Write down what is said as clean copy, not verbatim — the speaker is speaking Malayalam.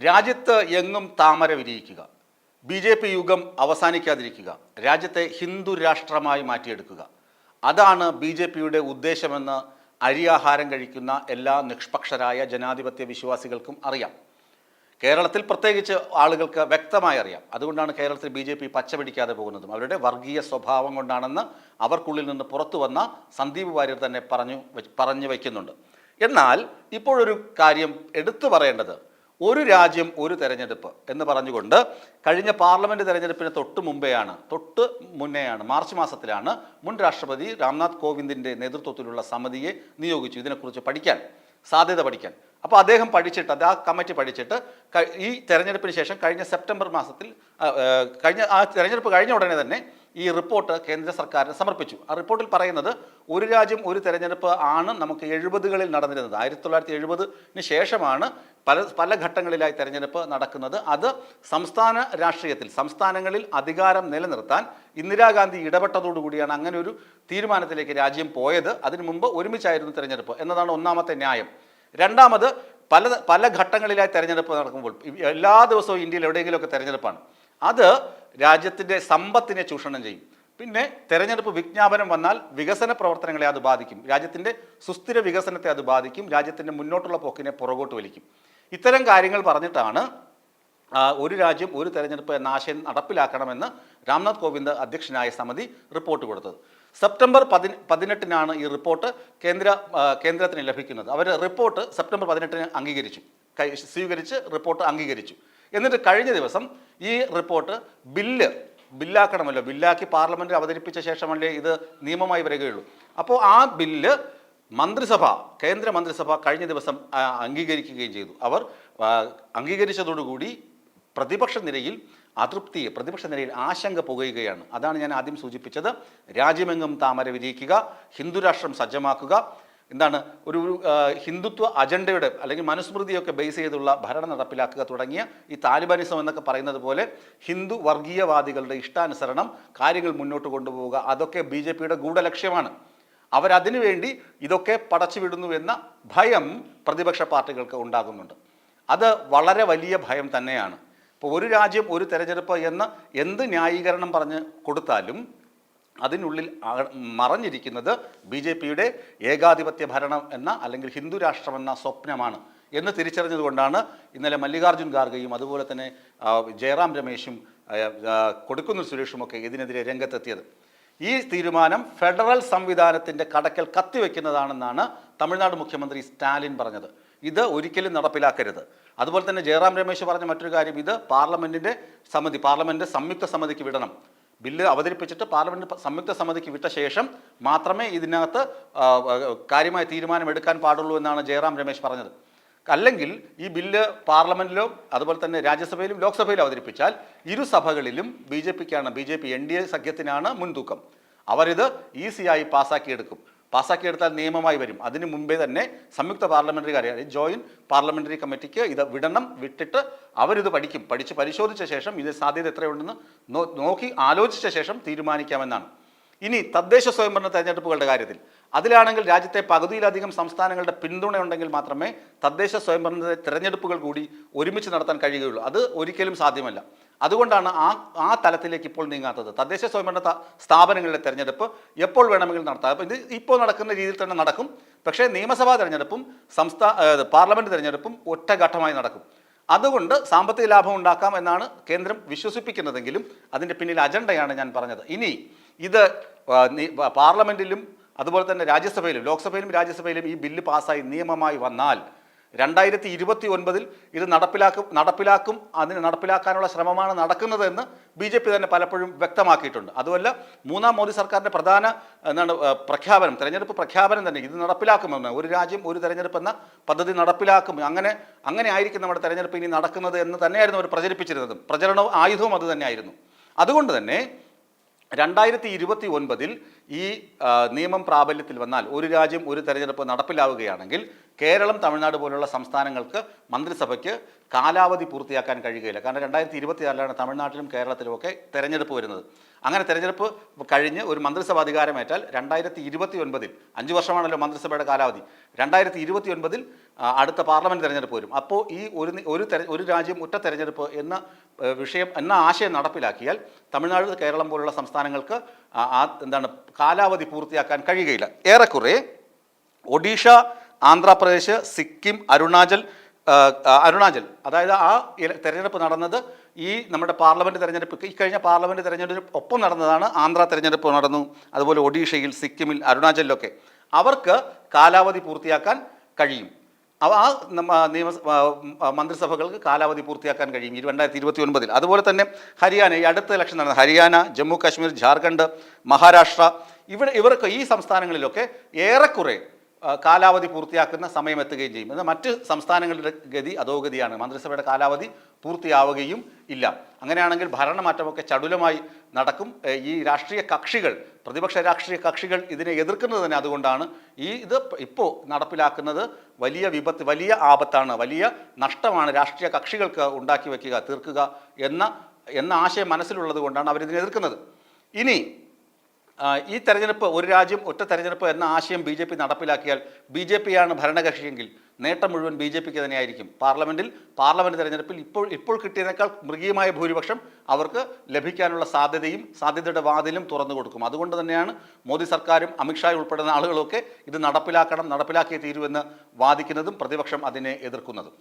രാജ്യത്ത് എങ്ങും താമര വിരിയിക്കുക, BJP യുഗം അവസാനിക്കാതിരിക്കുക, രാജ്യത്തെ ഹിന്ദു രാഷ്ട്രമായി മാറ്റിയെടുക്കുക, അതാണ് BJPയുടെ ഉദ്ദേശമെന്ന് അരിയാഹാരം കഴിക്കുന്ന എല്ലാ നിഷ്പക്ഷരായ ജനാധിപത്യ വിശ്വാസികൾക്കും അറിയാം. കേരളത്തിൽ പ്രത്യേകിച്ച് ആളുകൾക്ക് വ്യക്തമായി അറിയാം. അതുകൊണ്ടാണ് കേരളത്തിൽ BJP പച്ച പിടിക്കാതെ പോകുന്നതും. അവരുടെ വർഗീയ സ്വഭാവം കൊണ്ടാണെന്ന് അവർക്കുള്ളിൽ നിന്ന് പുറത്തു വന്ന സന്ദീപ് വാര്യർ തന്നെ പറഞ്ഞു വയ്ക്കുന്നുണ്ട്. എന്നാൽ ഇപ്പോഴൊരു കാര്യം എടുത്തു പറയേണ്ടത്, ഒരു രാജ്യം ഒരു തെരഞ്ഞെടുപ്പ് എന്ന് പറഞ്ഞുകൊണ്ട് കഴിഞ്ഞ പാർലമെൻറ്റ് തെരഞ്ഞെടുപ്പിന് തൊട്ട് മുന്നെയാണ് മാർച്ച് മാസത്തിലാണ് മുൻ രാഷ്ട്രപതി രാംനാഥ് കോവിന്ദിൻ്റെ നേതൃത്വത്തിലുള്ള സമിതിയെ നിയോഗിച്ചു ഇതിനെക്കുറിച്ച് സാധ്യത പഠിക്കാൻ. അപ്പോൾ അദ്ദേഹം പഠിച്ചിട്ട്, ആ കമ്മിറ്റി പഠിച്ചിട്ട് ഈ തെരഞ്ഞെടുപ്പിന് ശേഷം കഴിഞ്ഞ സെപ്റ്റംബർ മാസത്തിൽ തെരഞ്ഞെടുപ്പ് കഴിഞ്ഞ ഉടനെ തന്നെ ഈ റിപ്പോർട്ട് കേന്ദ്ര സർക്കാരിന് സമർപ്പിച്ചു. ആ റിപ്പോർട്ടിൽ പറയുന്നത്, ഒരു രാജ്യം ഒരു തെരഞ്ഞെടുപ്പ് ആണ് നമുക്ക് 70കളിൽ നടന്നിരുന്നത്. 1970 ശേഷമാണ് പല ഘട്ടങ്ങളിലായി തെരഞ്ഞെടുപ്പ് നടക്കുന്നത്. അത് സംസ്ഥാന രാഷ്ട്രീയത്തിൽ സംസ്ഥാനങ്ങളിൽ അധികാരം നിലനിർത്താൻ ഇന്ദിരാഗാന്ധി ഇടപെട്ടതോടുകൂടിയാണ് അങ്ങനെ ഒരു തീരുമാനത്തിലേക്ക് രാജ്യം പോയത്. അതിനു മുമ്പ് ഒരുമിച്ചായിരുന്നു തെരഞ്ഞെടുപ്പ് എന്നതാണ് ഒന്നാമത്തെ ന്യായം. രണ്ടാമത്, പല ഘട്ടങ്ങളിലായി തെരഞ്ഞെടുപ്പ് നടക്കുമ്പോൾ എല്ലാ ദിവസവും ഇന്ത്യയിൽ എവിടെയെങ്കിലുമൊക്കെ തെരഞ്ഞെടുപ്പാണ്. അത് രാജ്യത്തിൻ്റെ സമ്പത്തിനെ ചൂഷണം ചെയ്യും. പിന്നെ തെരഞ്ഞെടുപ്പ് വിജ്ഞാപനം വന്നാൽ വികസന പ്രവർത്തനങ്ങളെ അത് ബാധിക്കും, രാജ്യത്തിൻ്റെ സുസ്ഥിര വികസനത്തെ അത് ബാധിക്കും, രാജ്യത്തിൻ്റെ മുന്നോട്ടുള്ള പോക്കിനെ പുറകോട്ട് വലിക്കും. ഇത്തരം കാര്യങ്ങൾ പറഞ്ഞിട്ടാണ് ഒരു രാജ്യം ഒരു തെരഞ്ഞെടുപ്പ് എന്ന ആശയം നടപ്പിലാക്കണമെന്ന് രാംനാഥ് കോവിന്ദ് അധ്യക്ഷനായ സമിതി റിപ്പോർട്ട് കൊടുത്തത്. സെപ്റ്റംബർ 18 ഈ റിപ്പോർട്ട് കേന്ദ്രത്തിന് ലഭിക്കുന്നത്. അവർ റിപ്പോർട്ട് സെപ്റ്റംബർ 18 സ്വീകരിച്ച് റിപ്പോർട്ട് അംഗീകരിച്ചു. എന്നിട്ട് കഴിഞ്ഞ ദിവസം ഈ റിപ്പോർട്ട് ബില്ലാക്കണമല്ലോ, ബില്ലാക്കി പാർലമെൻറ്റിൽ അവതരിപ്പിച്ച ശേഷമല്ലേ ഇത് നിയമമായി വരികയുള്ളൂ. അപ്പോൾ ആ ബില്ല് കേന്ദ്ര മന്ത്രിസഭ കഴിഞ്ഞ ദിവസം അംഗീകരിക്കുകയും ചെയ്തു. അവർ അംഗീകരിച്ചതോടുകൂടി പ്രതിപക്ഷ നിരയിൽ ആശങ്ക പുകയുകയാണ്. അതാണ് ഞാൻ ആദ്യം സൂചിപ്പിച്ചത്. രാജ്യമെങ്ങും താമര വിരിയിക്കുക, ഹിന്ദുരാഷ്ട്രം സജ്ജമാക്കുക, ഒരു ഹിന്ദുത്വ അജണ്ടയുടെ അല്ലെങ്കിൽ മനുസ്മൃതിയൊക്കെ ബേസ് ചെയ്തുള്ള ഭരണം നടപ്പിലാക്കുക തുടങ്ങിയ ഈ താലിബാനിസം എന്നൊക്കെ പറയുന്നത് പോലെ ഹിന്ദു വർഗീയവാദികളുടെ ഇഷ്ടാനുസരണം കാര്യങ്ങൾ മുന്നോട്ട് കൊണ്ടുപോവുക, അതൊക്കെ BJPയുടെ ഗൂഢലക്ഷ്യമാണ്. അവരതിനു വേണ്ടി ഇതൊക്കെ പടച്ചുവിടുന്നു എന്ന ഭയം പ്രതിപക്ഷ പാർട്ടികൾക്ക് ഉണ്ടാകുന്നുണ്ട്. അത് വളരെ വലിയ ഭയം തന്നെയാണ്. ഇപ്പോൾ ഒരു രാജ്യം ഒരു തെരഞ്ഞെടുപ്പ് എന്ന് എന്ത് ന്യായീകരണം പറഞ്ഞ് കൊടുത്താലും അതിനുള്ളിൽ മറഞ്ഞിരിക്കുന്നത് BJPയുടെ ഏകാധിപത്യ ഭരണം അല്ലെങ്കിൽ ഹിന്ദു രാഷ്ട്രമെന്ന സ്വപ്നമാണ് എന്ന് തിരിച്ചറിഞ്ഞതുകൊണ്ടാണ് ഇന്നലെ മല്ലികാർജ്ജുൻ ഖാർഗെയും അതുപോലെ തന്നെ ജയറാം രമേശും കൊടിക്കുന്നിൽ സുരേഷുമൊക്കെ ഇതിനെതിരെ രംഗത്തെത്തിയത്. ഈ തീരുമാനം ഫെഡറൽ സംവിധാനത്തിൻ്റെ കടക്കൽ കത്തിവെക്കുന്നതാണെന്നാണ് തമിഴ്നാട് മുഖ്യമന്ത്രി സ്റ്റാലിൻ പറഞ്ഞത്. ഇത് ഒരിക്കലും നടപ്പിലാക്കരുത്. അതുപോലെ തന്നെ ജയറാം രമേശ് പറഞ്ഞ മറ്റൊരു കാര്യം, ഇത് പാർലമെൻറ്റ് സംയുക്ത സമിതിക്ക് വിടണം. ബില്ല് അവതരിപ്പിച്ചിട്ട് പാർലമെൻറ്റ് സംയുക്ത സമിതിക്ക് വിട്ട ശേഷം മാത്രമേ ഇതിനകത്ത് കാര്യമായ തീരുമാനമെടുക്കാൻ പാടുള്ളൂ എന്നാണ് ജയറാം രമേശ് പറഞ്ഞത്. അല്ലെങ്കിൽ ഈ ബില്ല് പാർലമെൻറ്റിലോ അതുപോലെ തന്നെ രാജ്യസഭയിലും ലോക്സഭയിലും അവതരിപ്പിച്ചാൽ ഇരു സഭകളിലും BJP NDA സഖ്യത്തിനാണ് മുൻതൂക്കം. അവരിത് ഈസിയായി പാസ്സാക്കിയെടുത്താൽ നിയമമായി വരും. അതിനു മുമ്പേ തന്നെ സംയുക്ത പാർലമെൻ്ററി കാര്യം ജോയിൻറ്റ് പാർലമെൻ്ററി കമ്മിറ്റിക്ക് ഇത് വിട്ടിട്ട് അവരിത് പഠിച്ച് പരിശോധിച്ച ശേഷം ഇത് സാധ്യത എത്രയുണ്ടെന്ന് നോക്കി ആലോചിച്ച ശേഷം തീരുമാനിക്കാമെന്നാണ്. ഇനി തദ്ദേശ സ്വയംഭരണ തെരഞ്ഞെടുപ്പുകളുടെ കാര്യത്തിൽ അതിലാണെങ്കിൽ രാജ്യത്തെ പകുതിയിലധികം സംസ്ഥാനങ്ങളുടെ പിന്തുണയുണ്ടെങ്കിൽ മാത്രമേ തദ്ദേശ സ്വയംഭരണ തെരഞ്ഞെടുപ്പുകൾ കൂടി ഒരുമിച്ച് നടത്താൻ കഴിയുകയുള്ളൂ. അത് ഒരിക്കലും സാധ്യമല്ല. അതുകൊണ്ടാണ് ആ തലത്തിലേക്ക് ഇപ്പോൾ നീങ്ങാത്തത്. തദ്ദേശ സ്വയംഭരണ സ്ഥാപനങ്ങളിലെ തെരഞ്ഞെടുപ്പ് എപ്പോൾ വേണമെങ്കിലും നടത്താം. അപ്പോൾ ഇത് ഇപ്പോൾ നടക്കുന്ന രീതിയിൽ തന്നെ നടക്കും. പക്ഷേ നിയമസഭാ തെരഞ്ഞെടുപ്പും പാർലമെൻറ്റ് തെരഞ്ഞെടുപ്പും ഒറ്റഘട്ടമായി നടക്കും. അതുകൊണ്ട് സാമ്പത്തിക ലാഭം ഉണ്ടാക്കാം എന്നാണ് കേന്ദ്രം വിശ്വസിപ്പിക്കുന്നതെങ്കിലും അതിൻ്റെ പിന്നിൽ അജണ്ടയാണ് ഞാൻ പറഞ്ഞത്. ഇനി ഇത് പാർലമെൻറ്റിലും അതുപോലെ തന്നെ ലോക്സഭയിലും രാജ്യസഭയിലും ഈ ബില്ല് പാസ്സായി നിയമമായി വന്നാൽ 2029 ഇത് നടപ്പിലാക്കും. അതിന് നടപ്പിലാക്കാനുള്ള ശ്രമമാണ് നടക്കുന്നതെന്ന് BJP തന്നെ പലപ്പോഴും വ്യക്തമാക്കിയിട്ടുണ്ട്. അതുമല്ല, മൂന്നാം മോദി സർക്കാരിൻ്റെ പ്രധാന തെരഞ്ഞെടുപ്പ് പ്രഖ്യാപനം തന്നെ ഇത് നടപ്പിലാക്കുമെന്ന്, ഒരു രാജ്യം ഒരു തെരഞ്ഞെടുപ്പ് എന്ന പദ്ധതി നടപ്പിലാക്കും, അങ്ങനെ ആയിരിക്കും നമ്മുടെ തെരഞ്ഞെടുപ്പ് ഇനി നടക്കുന്നത് എന്ന് തന്നെയായിരുന്നു അവർ പ്രചരിപ്പിച്ചിരുന്നത്. പ്രചരണവും ആയുധവും അത് തന്നെയായിരുന്നു. അതുകൊണ്ട് തന്നെ 2029 ഈ നിയമം പ്രാബല്യത്തിൽ വന്നാൽ ഒരു രാജ്യം ഒരു തെരഞ്ഞെടുപ്പ് നടപ്പിലാവുകയാണെങ്കിൽ കേരളം, തമിഴ്നാട് പോലുള്ള സംസ്ഥാനങ്ങൾക്ക് മന്ത്രിസഭയ്ക്ക് കാലാവധി പൂർത്തിയാക്കാൻ കഴിയുകയില്ല. കാരണം 2024 തമിഴ്നാട്ടിലും കേരളത്തിലുമൊക്കെ തെരഞ്ഞെടുപ്പ് വരുന്നത്. അങ്ങനെ തെരഞ്ഞെടുപ്പ് കഴിഞ്ഞ് ഒരു മന്ത്രിസഭ അധികാരമേറ്റാൽ 2029 5 വർഷമാണല്ലോ മന്ത്രിസഭയുടെ കാലാവധി. 2029 അടുത്ത പാർലമെൻറ്റ് തെരഞ്ഞെടുപ്പ് വരും. അപ്പോൾ ഈ ഒരു രാജ്യം ഒറ്റ തെരഞ്ഞെടുപ്പ് എന്ന വിഷയം എന്ന ആശയം നടപ്പിലാക്കിയാൽ തമിഴ്നാട്, കേരളം പോലുള്ള സംസ്ഥാനങ്ങൾക്ക് കാലാവധി പൂർത്തിയാക്കാൻ കഴിയുകയില്ല. ഏറെക്കുറെ ഒഡീഷ, ആന്ധ്രാപ്രദേശ്, സിക്കിം, അരുണാചൽ, അതായത് ആ തെരഞ്ഞെടുപ്പ് നടന്നത് ഈ നമ്മുടെ പാർലമെൻറ്റ് തെരഞ്ഞെടുപ്പ്, ഈ കഴിഞ്ഞ പാർലമെൻറ്റ് തെരഞ്ഞെടുപ്പ് ഒപ്പം നടന്നതാണ്. ആന്ധ്ര തെരഞ്ഞെടുപ്പ് നടന്നു, അതുപോലെ ഒഡീഷയിൽ, സിക്കിമിൽ, അരുണാചലിലൊക്കെ അവർക്ക് കാലാവധി പൂർത്തിയാക്കാൻ കഴിയും. ആ മന്ത്രിസഭകൾക്ക് കാലാവധി പൂർത്തിയാക്കാൻ കഴിയും 2029. അതുപോലെ തന്നെ ഹരിയാന, ഈ അടുത്ത ഇലക്ഷൻ നടന്ന ഹരിയാന, ജമ്മു കാശ്മീർ, ജാർഖണ്ഡ്, മഹാരാഷ്ട്ര, ഇവർക്ക് ഈ സംസ്ഥാനങ്ങളിലൊക്കെ ഏറെക്കുറെ കാലാവധി പൂർത്തിയാക്കുന്ന സമയം എത്തുകയും ചെയ്യും. എന്നാൽ മറ്റ് സംസ്ഥാനങ്ങളുടെ ഗതി അധോഗതിയാണ്. മന്ത്രിസഭയുടെ കാലാവധി പൂർത്തിയാവുകയും ഇല്ല. അങ്ങനെയാണെങ്കിൽ ഭരണമാറ്റമൊക്കെ ചടുലമായി നടക്കും. ഈ രാഷ്ട്രീയ കക്ഷികൾ, പ്രതിപക്ഷ രാഷ്ട്രീയ കക്ഷികൾ ഇതിനെ എതിർക്കുന്നത് തന്നെ അതുകൊണ്ടാണ്. ഇത് ഇപ്പോൾ നടപ്പിലാക്കുന്നത് വലിയ വിപത്ത്, വലിയ ആപത്താണ്, വലിയ നഷ്ടമാണ് രാഷ്ട്രീയ കക്ഷികൾക്ക് ഉണ്ടാക്കി വയ്ക്കുക, തീർക്കുക എന്ന ആശയം മനസ്സിലുള്ളത് കൊണ്ടാണ് അവരിതിനെ എതിർക്കുന്നത്. ഇനി ഈ തെരഞ്ഞെടുപ്പ്, ഒരു രാജ്യം ഒറ്റ തെരഞ്ഞെടുപ്പ് എന്ന ആശയം BJP നടപ്പിലാക്കിയാൽ, BJP ആണ് ഭരണകക്ഷിയെങ്കിൽ നേട്ടം മുഴുവൻ BJPക്ക് തന്നെയായിരിക്കും. പാർലമെൻറ്റ് തെരഞ്ഞെടുപ്പിൽ ഇപ്പോൾ കിട്ടിയതിനേക്കാൾ മൃഗീയമായ ഭൂരിപക്ഷം അവർക്ക് ലഭിക്കാനുള്ള സാധ്യതയുടെ വാതിലും തുറന്നു കൊടുക്കും. അതുകൊണ്ട് തന്നെയാണ് മോദി സർക്കാരും അമിത്ഷാ ഉൾപ്പെടുന്ന ആളുകളൊക്കെ ഇത് നടപ്പിലാക്കിയേ തീരുവെന്ന് വാദിക്കുന്നതും പ്രതിപക്ഷം അതിനെ എതിർക്കുന്നതും.